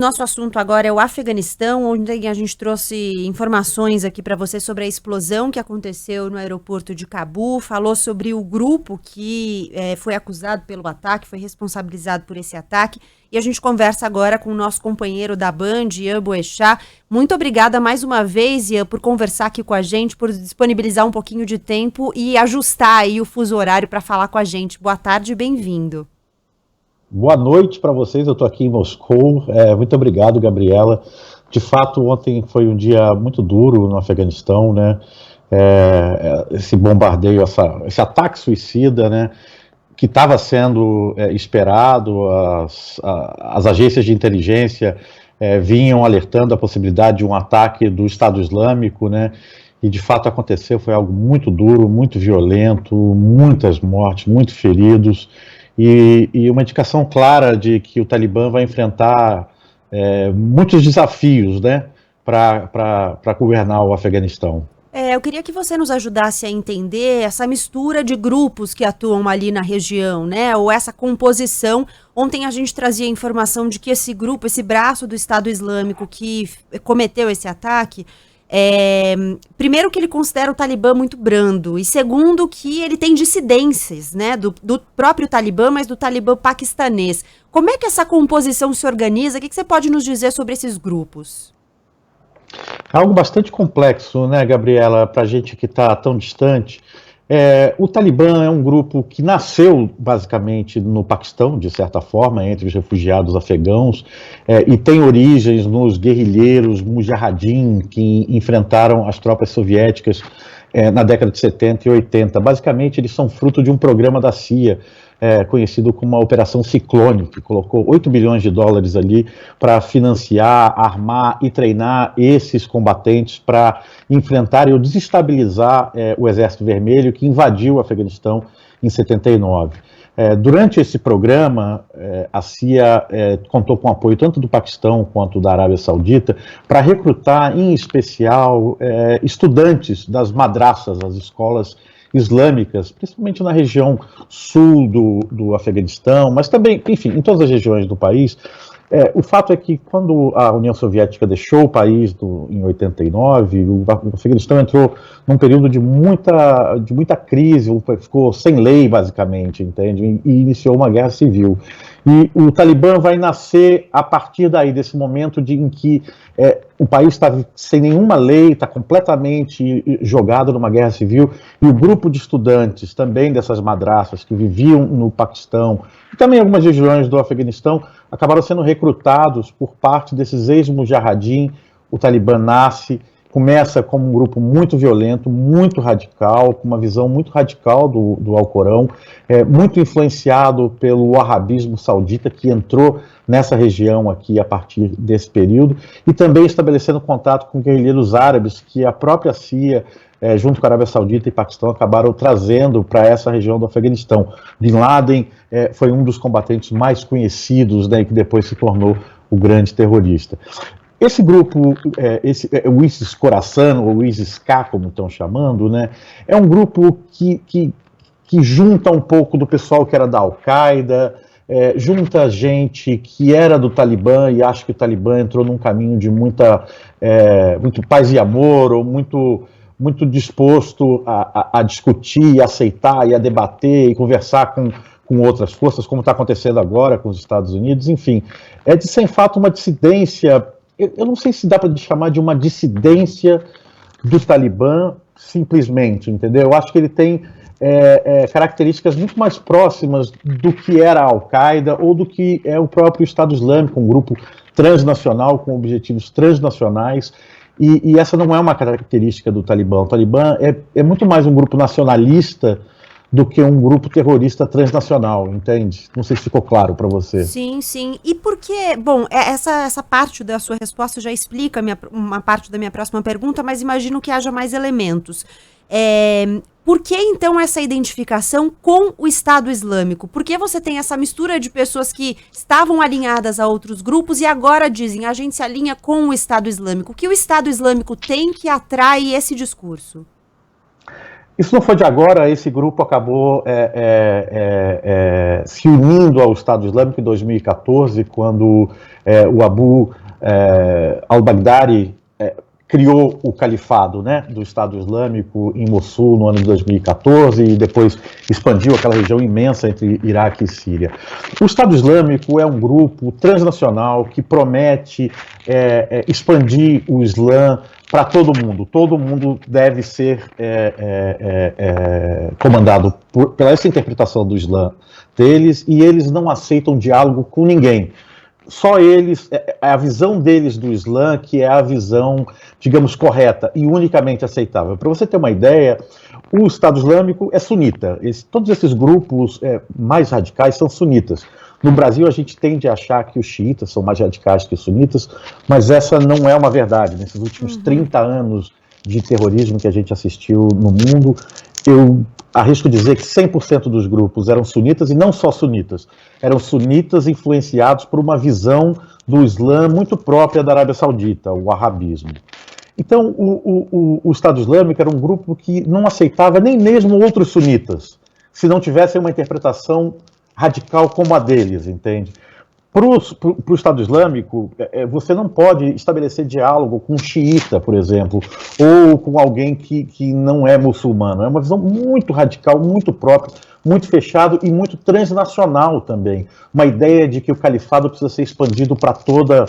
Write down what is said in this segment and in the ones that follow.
Nosso assunto agora é o Afeganistão, onde a gente trouxe informações aqui para você sobre a explosão que aconteceu no aeroporto de Cabul, falou sobre o grupo que foi acusado pelo ataque, foi responsabilizado por esse ataque, e a gente conversa agora com o nosso companheiro da Band, Ian Boechat. Muito obrigada mais uma vez, Ian, por conversar aqui com a gente, por disponibilizar um pouquinho de tempo e ajustar aí o fuso horário para falar com a gente. Boa tarde e bem-vindo. Boa noite para vocês, eu estou aqui em Moscou. Muito obrigado, Gabriela. De fato, ontem foi um dia muito duro no Afeganistão, né? Esse bombardeio, esse ataque suicida, né? Que estava sendo esperado, as agências de inteligência vinham alertando a possibilidade de um ataque do Estado Islâmico, né? E de fato aconteceu, foi algo muito duro, muito violento, muitas mortes, muitos feridos. E uma indicação clara de que o Talibã vai enfrentar muitos desafios, né, para governar o Afeganistão. Eu queria que você nos ajudasse a entender essa mistura de grupos que atuam ali na região, né? Ou essa composição. Ontem a gente trazia a informação de que esse grupo, esse braço do Estado Islâmico que cometeu esse ataque, primeiro que ele considera o Talibã muito brando, e segundo que ele tem dissidências, né, do próprio Talibã, mas do Talibã paquistanês. Como é que essa composição se organiza? O que você pode nos dizer sobre esses grupos? É algo bastante complexo, né, Gabriela, para a gente que está tão distante. O Talibã é um grupo que nasceu basicamente no Paquistão, de certa forma, entre os refugiados afegãos, e tem origens nos guerrilheiros mujahideen que enfrentaram as tropas soviéticas na década de 70 e 80. Basicamente, eles são fruto de um programa da CIA, conhecido como a Operação Ciclone, que colocou 8 bilhões de dólares ali para financiar, armar e treinar esses combatentes para enfrentar ou desestabilizar o Exército Vermelho que invadiu o Afeganistão em 79. Durante esse programa, a CIA contou com apoio tanto do Paquistão quanto da Arábia Saudita para recrutar, em especial, estudantes das madraças, as escolas islâmicas, principalmente na região sul do Afeganistão, mas também, enfim, em todas as regiões do país. O fato é que quando a União Soviética deixou o país em 89, o Afeganistão entrou num período de muita crise, ficou sem lei, basicamente, entende? E iniciou uma guerra civil. E o Talibã vai nascer a partir daí, desse momento em que o país está sem nenhuma lei, está completamente jogado numa guerra civil, e o grupo de estudantes também dessas madraças que viviam no Paquistão, e também em algumas regiões do Afeganistão, acabaram sendo recrutados por parte desses ex-mujahideen. O Talibã nasce, começa como um grupo muito violento, muito radical, com uma visão muito radical do Alcorão, muito influenciado pelo wahhabismo saudita, que entrou nessa região aqui a partir desse período, e também estabelecendo contato com guerrilheiros árabes que a própria CIA, junto com a Arábia Saudita e Paquistão, acabaram trazendo para essa região do Afeganistão. Bin Laden foi um dos combatentes mais conhecidos, né, que depois se tornou o grande terrorista. Esse grupo, o ISIS-Khorasan, ou ISIS-K, como estão chamando, né, é um grupo que junta um pouco do pessoal que era da Al-Qaeda, junta gente que era do Talibã e acha que o Talibã entrou num caminho de muito paz e amor, ou muito disposto a discutir, a aceitar e a debater e conversar com outras forças, como está acontecendo agora com os Estados Unidos. Enfim, é de sem fato uma dissidência. Eu não sei se dá para chamar de uma dissidência do Talibã simplesmente, entendeu? Eu acho que ele tem características muito mais próximas do que era a Al-Qaeda ou do que é o próprio Estado Islâmico, um grupo transnacional com objetivos transnacionais, e essa não é uma característica do Talibã. O Talibã é muito mais um grupo nacionalista do que um grupo terrorista transnacional, entende? Não sei se ficou claro para você. Sim, sim. E por que... Bom, essa parte da sua resposta já explica uma parte da minha próxima pergunta, mas imagino que haja mais elementos. Por que, então, essa identificação com o Estado Islâmico? Por que você tem essa mistura de pessoas que estavam alinhadas a outros grupos e agora dizem a gente se alinha com o Estado Islâmico? O que o Estado Islâmico tem que atrai esse discurso? Isso não foi de agora, esse grupo acabou se unindo ao Estado Islâmico em 2014, quando o Abu al-Baghdadi criou o califado, né, do Estado Islâmico em Mossul no ano de 2014 e depois expandiu aquela região imensa entre Iraque e Síria. O Estado Islâmico é um grupo transnacional que promete expandir o Islã para todo mundo deve ser comandado pela essa interpretação do Islã deles, e eles não aceitam diálogo com ninguém. Só eles, a visão deles do Islã que é a visão, digamos, correta e unicamente aceitável. Para você ter uma ideia, o Estado Islâmico é sunita, todos esses grupos mais radicais são sunitas. No Brasil, a gente tende a achar que os xiitas são mais radicais que os sunitas, mas essa não é uma verdade. Nesses últimos 30 anos de terrorismo que a gente assistiu no mundo, eu arrisco dizer que 100% dos grupos eram sunitas, e não só sunitas, eram sunitas influenciados por uma visão do Islã muito própria da Arábia Saudita, o wahhabismo. Então, o Estado Islâmico era um grupo que não aceitava nem mesmo outros sunitas, se não tivessem uma interpretação radical como a deles, entende? Para o Estado Islâmico, você não pode estabelecer diálogo com um xiita, por exemplo, ou com alguém que não é muçulmano. É uma visão muito radical, muito própria, muito fechado e muito transnacional também. Uma ideia de que o califado precisa ser expandido para toda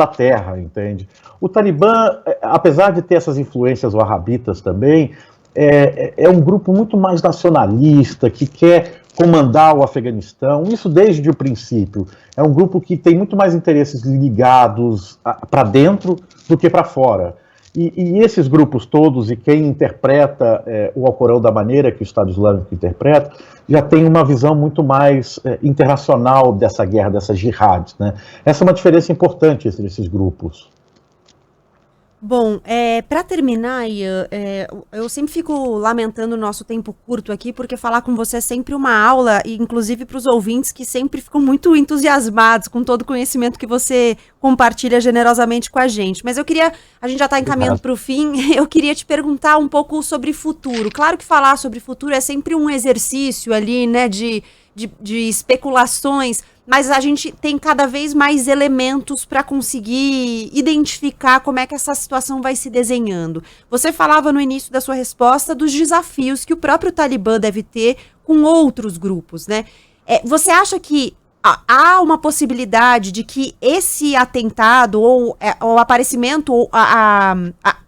a terra, entende? O Talibã, apesar de ter essas influências wahhabitas também, é um grupo muito mais nacionalista, que quer comandar o Afeganistão, isso desde o princípio. É um grupo que tem muito mais interesses ligados para dentro do que para fora. E esses grupos todos, e quem interpreta o Alcorão da maneira que o Estado Islâmico interpreta, já tem uma visão muito mais internacional dessa guerra, dessas jihad, né? Essa é uma diferença importante entre esses grupos. Bom, para terminar, Ian, eu sempre fico lamentando o nosso tempo curto aqui, porque falar com você é sempre uma aula, e inclusive para os ouvintes que sempre ficam muito entusiasmados com todo o conhecimento que você compartilha generosamente com a gente. Mas a gente já está encaminhando para o fim, eu queria te perguntar um pouco sobre futuro. Claro que falar sobre futuro é sempre um exercício ali, né, de especulações, mas a gente tem cada vez mais elementos para conseguir identificar como é que essa situação vai se desenhando. Você falava no início da sua resposta dos desafios que o próprio Talibã deve ter com outros grupos, né? Você acha que há uma possibilidade de que esse atentado ou o aparecimento, ou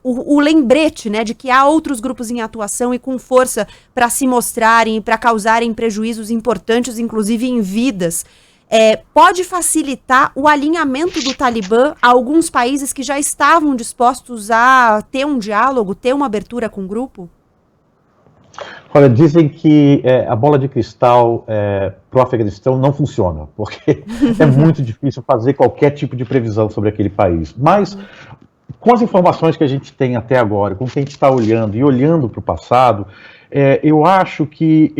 o lembrete, né, de que há outros grupos em atuação e com força para se mostrarem e para causarem prejuízos importantes, inclusive em vidas, pode facilitar o alinhamento do Talibã a alguns países que já estavam dispostos a ter um diálogo, ter uma abertura com o grupo? Olha, dizem que a bola de cristal para o Afeganistão não funciona, porque é muito difícil fazer qualquer tipo de previsão sobre aquele país. Mas, com as informações que a gente tem até agora, com o que a gente está olhando e olhando para o passado, eu acho que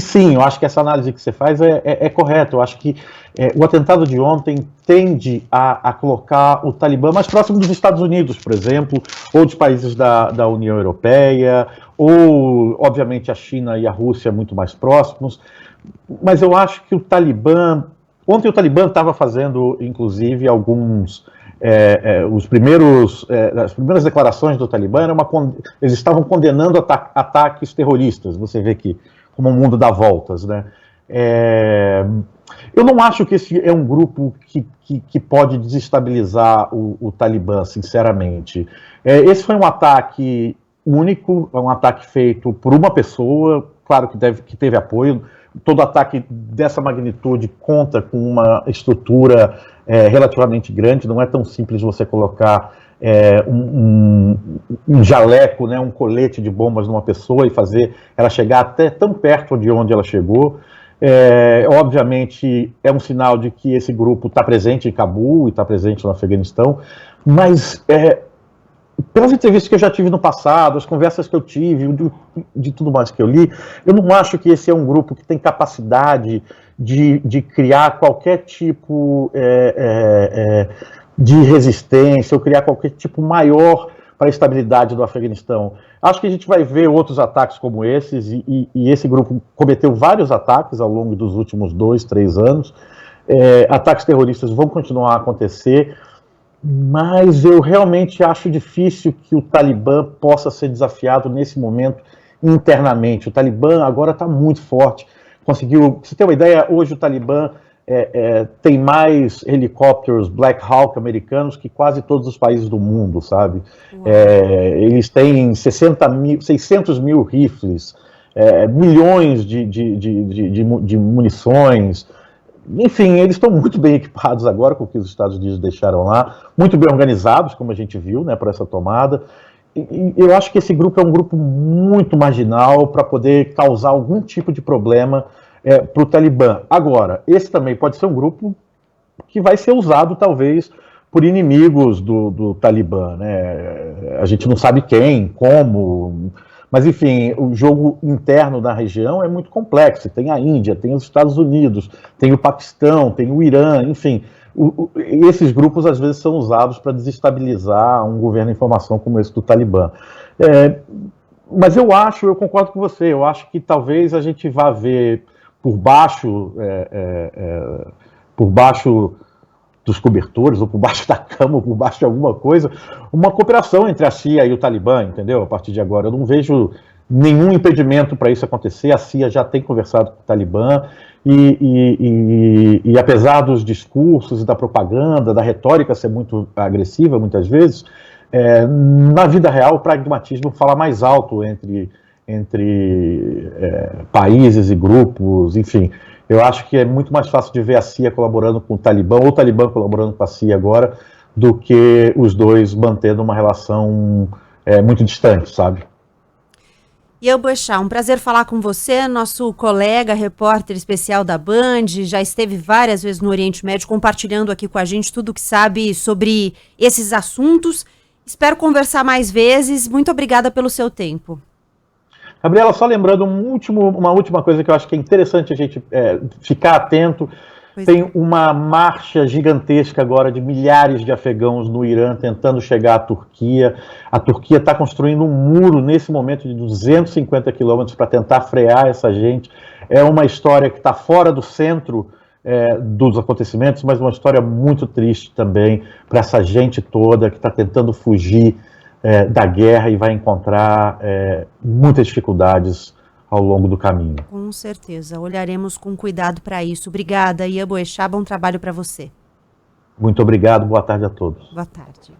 sim, eu acho que essa análise que você faz é correta. Eu acho que o atentado de ontem tende a colocar o Talibã mais próximo dos Estados Unidos, por exemplo, ou dos países da União Europeia, ou, obviamente, a China e a Rússia muito mais próximos. Mas eu acho que o Talibã... Ontem o Talibã estava fazendo, inclusive, as primeiras declarações do Talibã eles estavam condenando ataques terroristas. Você vê que como o mundo dá voltas, né? Eu não acho que esse é um grupo que pode desestabilizar o Talibã, sinceramente. Esse foi um ataque único, um ataque feito por uma pessoa, claro que teve apoio. Todo ataque dessa magnitude conta com uma estrutura relativamente grande, não é tão simples você colocar um jaleco, né, um colete de bombas numa pessoa e fazer ela chegar até tão perto de onde ela chegou. Obviamente é um sinal de que esse grupo está presente em Cabul e está presente no Afeganistão, mas pelas entrevistas que eu já tive no passado, as conversas que eu tive, de tudo mais que eu li, eu não acho que esse é um grupo que tem capacidade de criar qualquer tipo de resistência ou criar qualquer tipo maior para a estabilidade do Afeganistão. Acho que a gente vai ver outros ataques como esses, e esse grupo cometeu vários ataques ao longo dos últimos 2, 3 anos. Ataques terroristas vão continuar a acontecer, mas eu realmente acho difícil que o Talibã possa ser desafiado nesse momento internamente. O Talibã agora está muito forte, conseguiu, pra você ter uma ideia, hoje o Talibã tem mais helicópteros Black Hawk americanos que quase todos os países do mundo, sabe? Eles têm 600 mil rifles, milhões de munições. Enfim, eles estão muito bem equipados agora com o que os Estados Unidos deixaram lá, muito bem organizados, como a gente viu, né, por essa tomada. E eu acho que esse grupo é um grupo muito marginal para poder causar algum tipo de problema para o Talibã. Agora, esse também pode ser um grupo que vai ser usado, talvez, por inimigos do Talibã, né? A gente não sabe quem, como, mas, enfim, o jogo interno da região é muito complexo. Tem a Índia, tem os Estados Unidos, tem o Paquistão, tem o Irã, enfim. Esses grupos, às vezes, são usados para desestabilizar um governo em formação como esse do Talibã. Mas eu concordo com você, eu acho que talvez a gente vá ver por baixo dos cobertores, ou por baixo da cama, ou por baixo de alguma coisa, uma cooperação entre a CIA e o Talibã, entendeu? A partir de agora. Eu não vejo nenhum impedimento para isso acontecer. A CIA já tem conversado com o Talibã, e apesar dos discursos e da propaganda, da retórica ser muito agressiva, muitas vezes, na vida real o pragmatismo fala mais alto entre países e grupos, enfim. Eu acho que é muito mais fácil de ver a CIA colaborando com o Talibã, ou o Talibã colaborando com a CIA agora, do que os dois mantendo uma relação muito distante, sabe? Ian Boechat, um prazer falar com você, nosso colega, repórter especial da Band, já esteve várias vezes no Oriente Médio compartilhando aqui com a gente tudo o que sabe sobre esses assuntos. Espero conversar mais vezes. Muito obrigada pelo seu tempo. Gabriela, só lembrando uma última coisa que eu acho que é interessante a gente ficar atento. Tem uma marcha gigantesca agora de milhares de afegãos no Irã tentando chegar à Turquia. A Turquia está construindo um muro nesse momento de 250 quilômetros para tentar frear essa gente. É uma história que está fora do centro dos acontecimentos, mas uma história muito triste também para essa gente toda que está tentando fugir da guerra e vai encontrar muitas dificuldades ao longo do caminho. Com certeza, olharemos com cuidado para isso. Obrigada, Ian Boechat, bom trabalho para você. Muito obrigado, boa tarde a todos. Boa tarde.